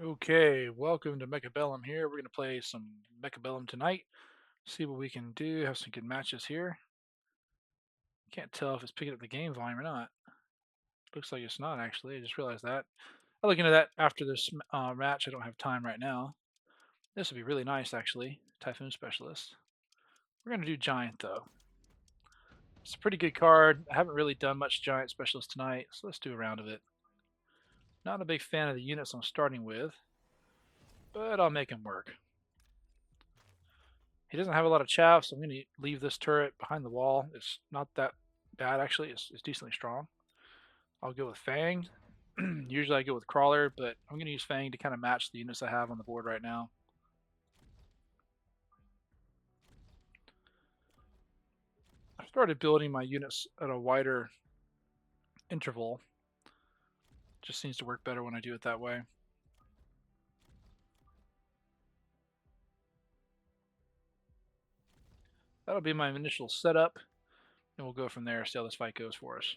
Okay, welcome to Mechabellum here. We're going to play some Mechabellum tonight. See what we can do. Have some good matches here. Can't tell if it's picking up the game volume or not. Looks like it's not actually. I just realized that. I'll look into that after this match. I don't have time right now. This would be really nice actually. Typhoon Specialist. We're going to do Giant though. It's a pretty good card. I haven't really done much Giant Specialist tonight, so let's do a round of it. Not a big fan of the units I'm starting with, but I'll make them work. He doesn't have a lot of chaff, so I'm going to leave this turret behind the wall. It's not that bad, actually. It's decently strong. I'll go with Fang. Usually I go with Crawler, but I'm going to use Fang to kind of match the units I have on the board right now. I started building my units at a wider interval. Just seems to work better when I do it that way. That'll be my initial setup, and we'll go from there, see how this fight goes for us.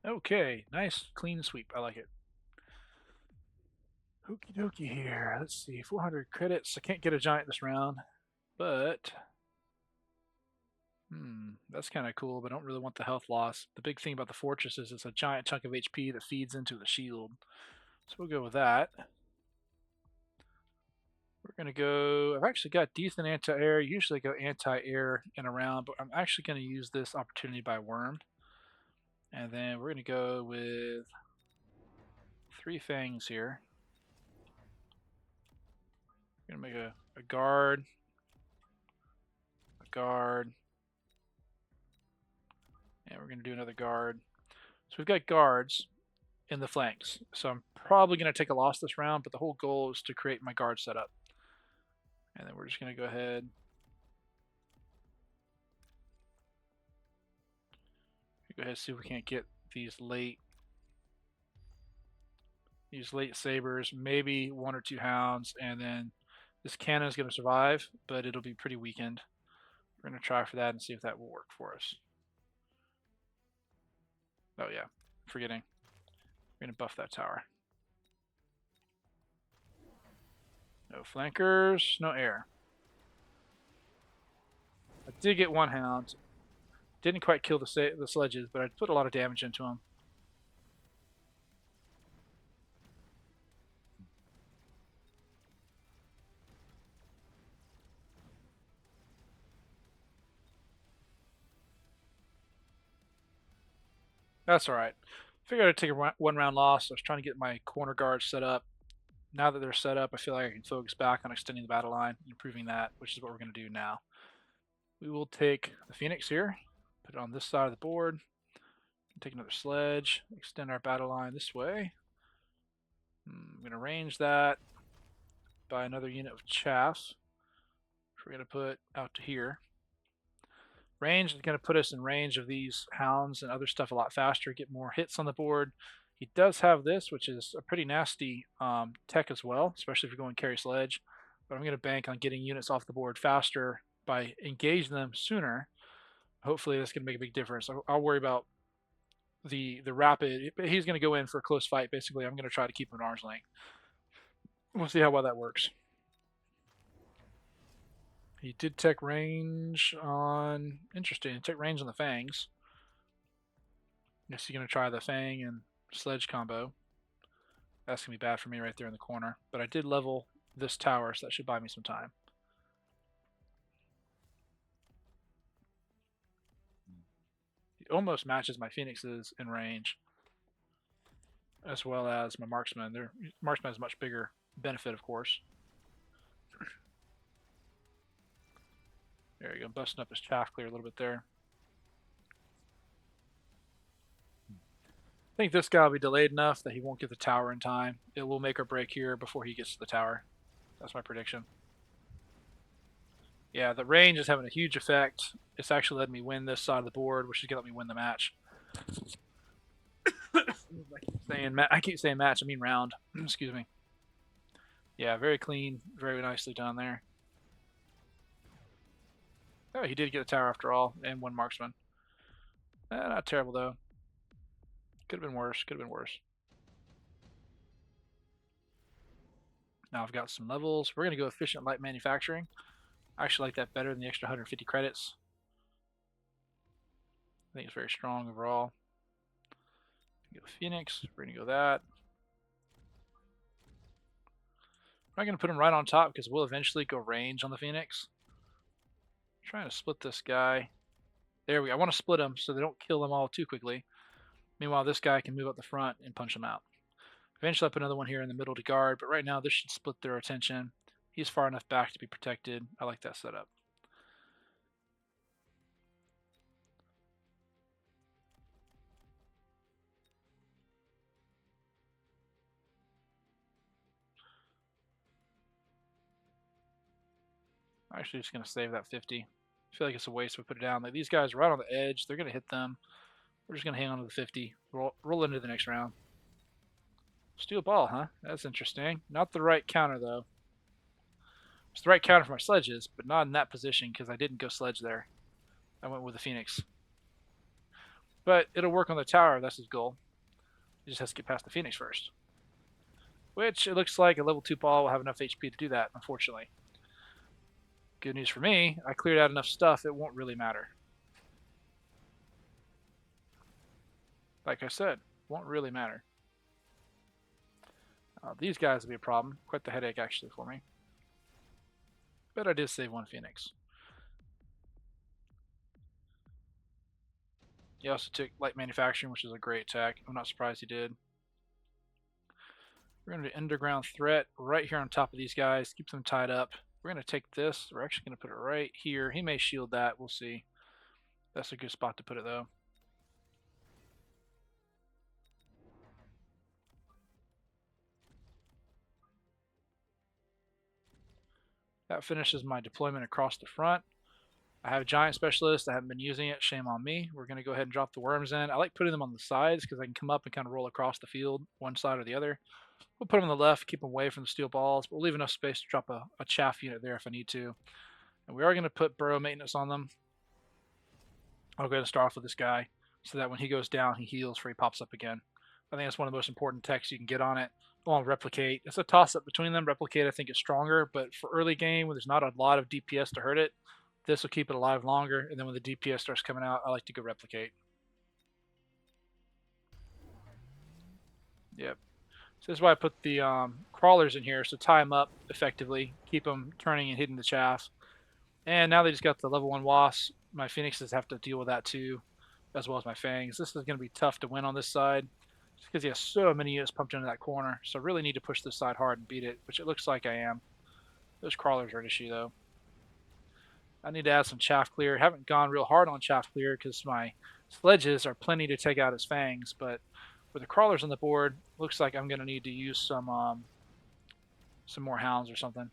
Okay, nice clean sweep. I like it. Okie dokie here. Let's see, 400 credits. I can't get a giant this round, but that's kind of cool, but I don't really want the health loss. The big thing about the fortress is it's a giant chunk of HP that feeds into the shield. So we'll go with that. We're going to go... I've actually got decent anti-air. Usually I go anti-air in a round, but I'm actually going to use this opportunity by worm. And then we're going to go with 3 fangs here. We're going to make a guard, and we're going to do another guard. So we've got guards in the flanks. So I'm probably going to take a loss this round, but the whole goal is to create my guard setup. And then we're just going to go ahead. Go ahead and see if we can't get these late sabers, maybe 1 or 2 hounds, and then this cannon is going to survive, but it'll be pretty weakened. We're going to try for that and see if that will work for us. Oh yeah, forgetting. We're going to buff that tower. No flankers, no air. I did get 1 hound. Didn't quite kill the sledges, but I put a lot of damage into them. That's alright. Figured I'd take a 1 round loss. I was trying to get my corner guards set up. Now that they're set up, I feel like I can focus back on extending the battle line and improving that, which is what we're going to do now. We will take the Phoenix here, put it on this side of the board, take another sledge, extend our battle line this way. I'm going to range that by another unit of chaff, which we're going to put out to here. Range is going to put us in range of these hounds and other stuff a lot faster, get more hits on the board. He does have this, which is a pretty nasty tech as well, especially if you're going carry sledge. But I'm going to bank on getting units off the board faster by engaging them sooner. Hopefully that's going to make a big difference. I'll worry about the rapid. He's going to go in for a close fight, basically. I'm going to try to keep him at arm's length. We'll see how well that works. He did tech range on... Interesting. Tech range on the fangs. Guess he's going to try the fang and sledge combo. That's going to be bad for me right there in the corner. But I did level this tower, so that should buy me some time. He almost matches my Phoenixes in range, as well as my Marksman. Marksman has much bigger benefit, of course. There you go, busting up his chaff clear a little bit there. I think this guy will be delayed enough that he won't get the tower in time. It will make or break here before he gets to the tower. That's my prediction. Yeah, the range is having a huge effect. It's actually letting me win this side of the board, which is gonna let me win the match. I keep saying match. I mean round. Excuse me. Yeah, very clean, very nicely done there. Oh, he did get a tower after all, and one marksman. Not terrible though. Could have been worse. Could have been worse. Now I've got some levels. We're gonna go efficient light manufacturing. I actually like that better than the extra 150 credits. I think it's very strong overall. Go Phoenix. We're gonna go that. I'm not gonna put him right on top because we'll eventually go range on the Phoenix. I'm trying to split this guy. There we go. I want to split them so they don't kill them all too quickly. Meanwhile, this guy can move up the front and punch them out. Eventually, I'll put another one here in the middle to guard, but right now this should split their attention. He's far enough back to be protected. I like that setup. I'm actually just going to save that 50. I feel like it's a waste if we put it down. Like, these guys are right on the edge. They're going to hit them. We're just going to hang on to the 50. Roll into the next round. Steel ball, huh? That's interesting. Not the right counter, though. It's the right counter for my sledges, but not in that position because I didn't go sledge there. I went with the Phoenix. But it'll work on the tower. That's his goal. He just has to get past the Phoenix first. Which it looks like a level 2 ball will have enough HP to do that, unfortunately. Good news for me, I cleared out enough stuff, it won't really matter. Like I said, won't really matter. These guys will be a problem. Quite the headache, actually, for me. But I did save one Phoenix. He also took light manufacturing, which is a great tech. I'm not surprised he did. We're going to do underground threat right here on top of these guys. Keep them tied up. We're going to take this. We're actually going to put it right here. He may shield that. We'll see. That's a good spot to put it, though. That finishes my deployment across the front. I have a giant specialist. I haven't been using it. Shame on me. We're going to go ahead and drop the worms in. I like putting them on the sides because I can come up and kind of roll across the field, one side or the other. We'll put them on the left, keep them away from the steel balls, but we'll leave enough space to drop a chaff unit there if I need to. And we are going to put burrow maintenance on them. I'll go ahead and start off with this guy so that when he goes down, he heals before he pops up again. I think that's one of the most important techs you can get on it. On replicate. It's a toss-up between them. Replicate, I think, is stronger, but for early game, when there's not a lot of DPS to hurt it, this will keep it alive longer, and then when the DPS starts coming out, I like to go replicate. Yep. So this is why I put the crawlers in here, so tie them up effectively, keep them turning and hitting the chaff. And now they just got the level 1 wasp. My phoenixes have to deal with that too, as well as my fangs. This is going to be tough to win on this side, just because he has so many units pumped into that corner. So I really need to push this side hard and beat it, which it looks like I am. Those crawlers are an issue though. I need to add some chaff clear. Haven't gone real hard on chaff clear because my sledges are plenty to take out his fangs, but with the crawlers on the board, looks like I'm going to need to use some more hounds or something.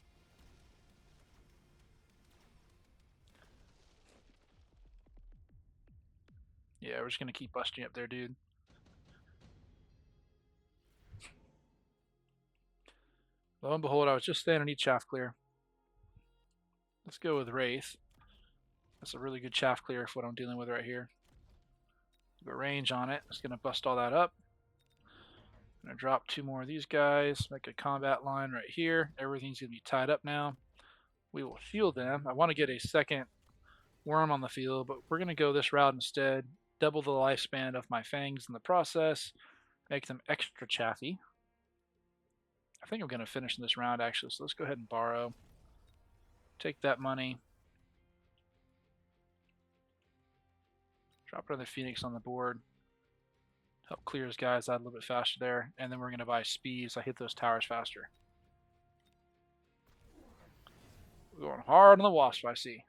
Yeah, we're just going to keep busting up there, dude. Lo and behold, I was just saying I need chaff clear. Let's go with Wraith. That's a really good chaff clear for what I'm dealing with right here. Got range on it. It's going to bust all that up. I'm going to drop 2 more of these guys, make a combat line right here. Everything's going to be tied up now. We will shield them. I want to get a second worm on the field, but we're going to go this route instead. Double the lifespan of my fangs in the process. Make them extra chaffy. I think I'm going to finish in this round actually, so let's go ahead and borrow. Take that money. Drop another Phoenix on the board. Help clear his guys out a little bit faster there. And then we're going to buy speed so I hit those towers faster. We're going hard on the wasp, I see.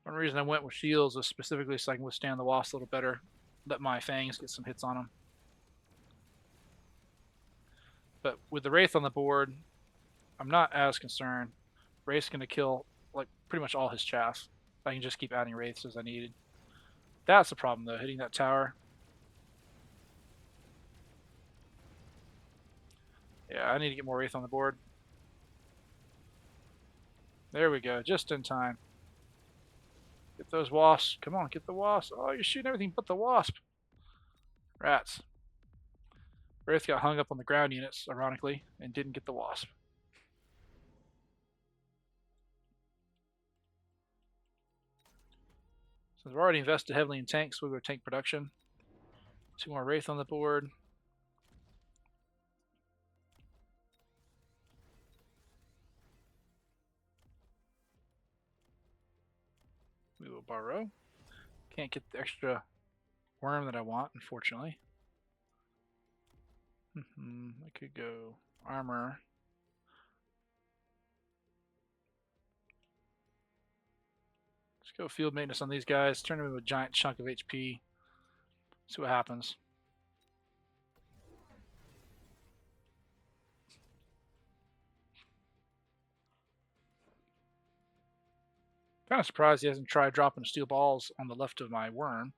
One reason I went with shields is specifically so I can withstand the wasp a little better. Let my fangs get some hits on them. But with the Wraith on the board, I'm not as concerned. Wraith's going to kill like pretty much all his chaff. I can just keep adding wraiths as I needed. That's the problem though, hitting that tower. Yeah, I need to get more wraith on the board. There we go, just in time. Get those wasps. Come on, get the wasp. Oh, you're shooting everything but the wasp. Rats. Wraith got hung up on the ground units, ironically, and didn't get the wasp. So we've already invested heavily in tanks, so we'll go tank production. 2 more Wraith on the board. We will borrow. Can't get the extra worm that I want, unfortunately. I could go armor. Let's go field maintenance on these guys. Turn them into a giant chunk of HP. See what happens. Kind of surprised he hasn't tried dropping steel balls on the left of my worm.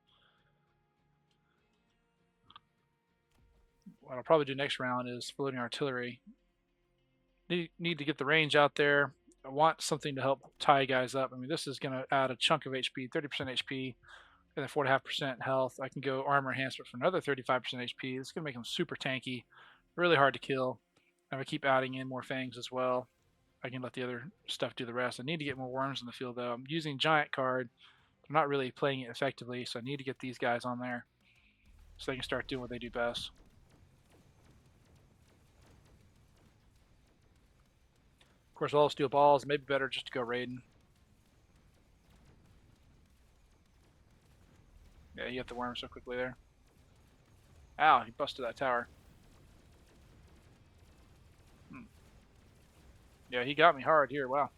What I'll probably do next round is floating artillery. Need to get the range out there. I want something to help tie guys up. I mean, this is going to add a chunk of HP, 30% HP, and then 4.5% health. I can go armor enhancement for another 35% HP. This is going to make them super tanky, really hard to kill. And if I keep adding in more fangs as well, I can let the other stuff do the rest. I need to get more worms in the field, though. I'm using giant card. I'm not really playing it effectively, so I need to get these guys on there so they can start doing what they do best. Of course, all steel balls, maybe better just to go raiding. Yeah, you get the worm so quickly there. Ow, he busted that tower. Yeah, he got me hard here, wow.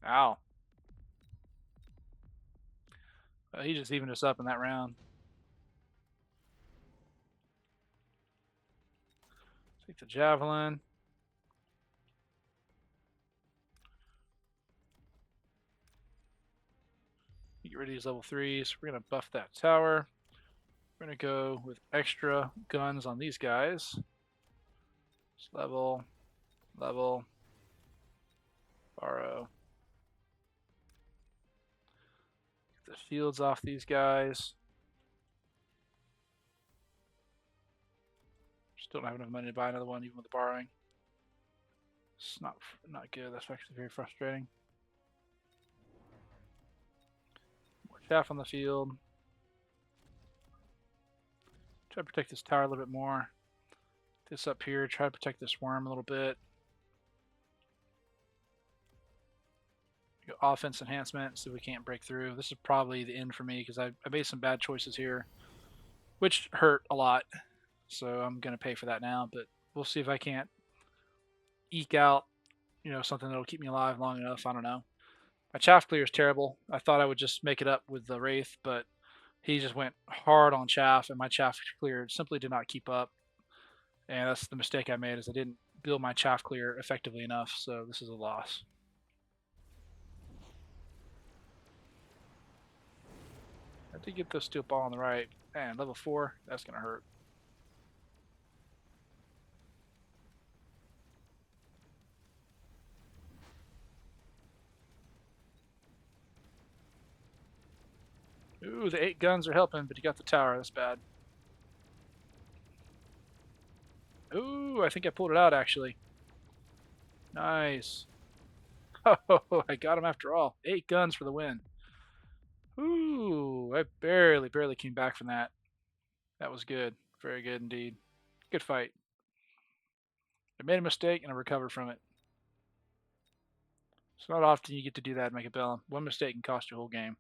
Ow. He just evened us up in that round. Take the javelin. Get rid of these level 3s. We're going to buff that tower. We're going to go with extra guns on these guys. Just level, level, borrow. Get the fields off these guys. Still don't have enough money to buy another one, even with the borrowing. It's not good. That's actually very frustrating. More chaff on the field. Try to protect this tower a little bit more. This up here, try to protect this worm a little bit. Go offense enhancement, so we can't break through. This is probably the end for me because I made some bad choices here, which hurt a lot. So I'm going to pay for that now, but we'll see if I can't eke out, something that'll keep me alive long enough. I don't know. My chaff clear is terrible. I thought I would just make it up with the Wraith, but he just went hard on chaff, and my chaff clear simply did not keep up. And that's the mistake I made, is I didn't build my chaff clear effectively enough, so this is a loss. I did get the steel ball on the right. Man, level 4, that's going to hurt. Ooh, the 8 guns are helping, but he got the tower. That's bad. Ooh, I think I pulled it out, actually. Nice. Oh, I got him after all. 8 guns for the win. Ooh, I barely came back from that. That was good. Very good indeed. Good fight. I made a mistake and I recovered from it. It's not often you get to do that, make a bell. One mistake can cost you a whole game.